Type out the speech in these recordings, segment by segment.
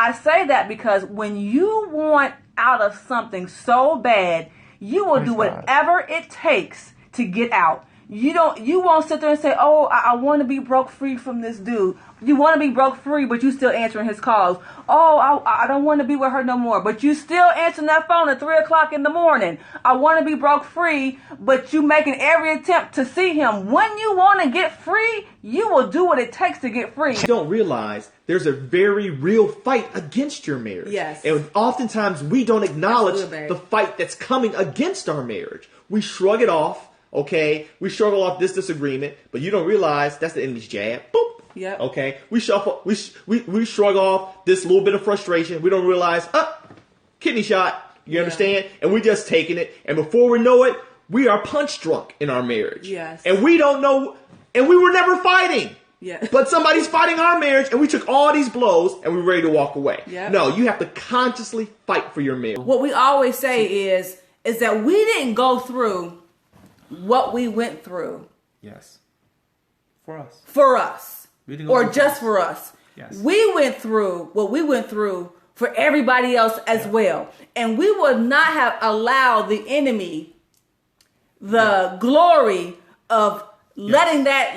I say that because when you want out of something so bad, you will do whatever it takes to get out. You won't sit there and say, oh, I want to be broke free from this dude. You want to be broke free, but you still answering his calls. Oh, I don't want to be with her no more, but you still answering that phone at 3 o'clock in the morning. I want to be broke free, but you making every attempt to see him. When you want to get free, you will do what it takes to get free. You don't realize there's a very real fight against your marriage. Yes. And oftentimes we don't acknowledge the fight that's coming against our marriage. We shrug it off. Okay, we shrug off this disagreement, but you don't realize that's the enemy's jab. Boop. Yep. Okay, we shrug off this little bit of frustration. We don't realize, kidney shot. You understand? And we're just taking it. And before we know it, we are punch drunk in our marriage. Yes. And we don't know, and we were never fighting. Yeah. But somebody's fighting our marriage, and we took all these blows, and we're ready to walk away. Yep. No, you have to consciously fight for your marriage. What we always say is that we didn't go through what we went through. Yes. For us. For us. Or just for us. Yes. We went through what we went through for everybody else as well. And we would not have allowed the enemy the glory of letting that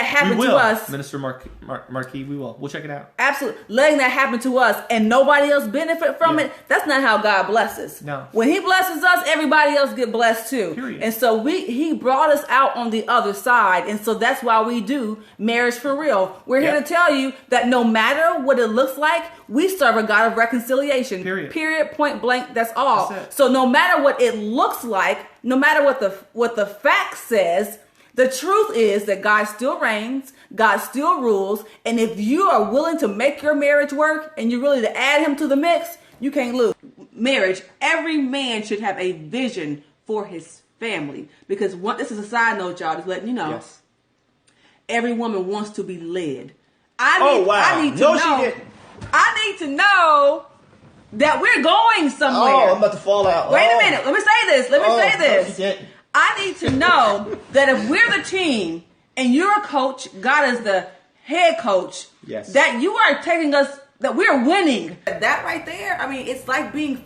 happen to us. Minister Marquis, we will. We'll check it out. Absolutely. Letting that happen to us and nobody else benefit from it. That's not how God blesses. No. When he blesses us, everybody else get blessed too. Period. And so he brought us out on the other side. And so that's why we do Marriage for Real. We're here to tell you that no matter what it looks like, we serve a God of reconciliation. Period. Point blank. That's all. That's it. So no matter what it looks like, no matter what the fact says, the truth is that God still reigns, God still rules, and if you are willing to make your marriage work and you're willing to add him to the mix, you can't lose. Marriage, every man should have a vision for his family. Because this is a side note, y'all, just letting you know. Yes. Every woman wants to be led. I need to know that we're going somewhere. Oh, I'm about to fall out. Wait a minute. Let me say this. I need to know that if we're the team and you're a coach, God is the head coach, that you are taking us, that we're winning. That right there, I mean, it's like being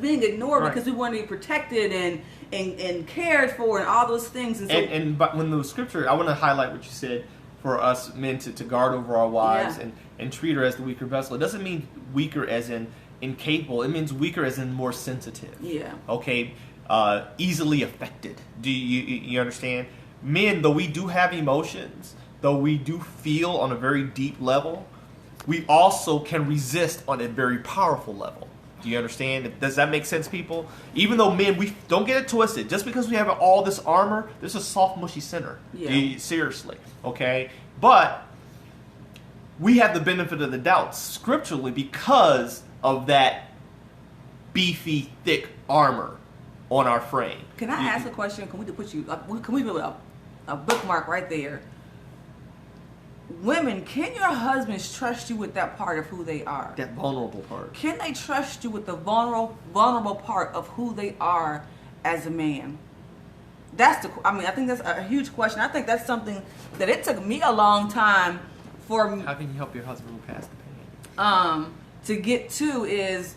being ignored because we want to be protected and cared for and all those things. And but when the scripture, I want to highlight what you said for us men to guard over our wives and treat her as the weaker vessel. It doesn't mean weaker as in incapable. It means weaker as in more sensitive. Yeah. Okay. Easily affected. Do you understand? Men, though we do have emotions, though we do feel on a very deep level, we also can resist on a very powerful level. Do you understand? Does that make sense, people? Even though men, we don't get it twisted. Just because we have all this armor, there's a soft, mushy center. Yeah. Seriously. Okay? But we have the benefit of the doubt scripturally because of that beefy, thick armor on our frame. Can I ask a question? Can we put a bookmark right there? Women, can your husbands trust you with that part of who they are? That vulnerable part. Can they trust you with the vulnerable part of who they are as a man? I think that's a huge question. I think that's something that it took me a long time for. How can you help your husband move past the pain? To get to is.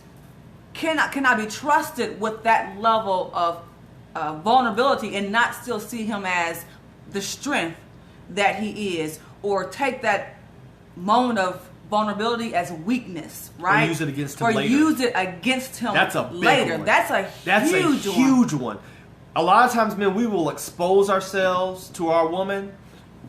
Can I be trusted with that level of vulnerability and not still see him as the strength that he is, or take that moment of vulnerability as weakness, right? Or use it against him later. That's a big one. That's a huge one. A lot of times, men, we will expose ourselves to our woman,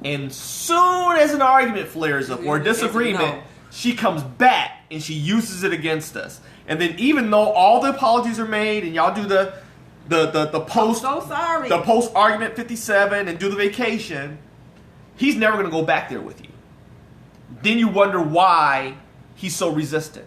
and soon as an argument flares up or a disagreement, she comes back and she uses it against us. And then even though all the apologies are made and y'all do the post the post argument 57 and do the vacation, he's never going to go back there with you. Then you wonder why he's so resistant.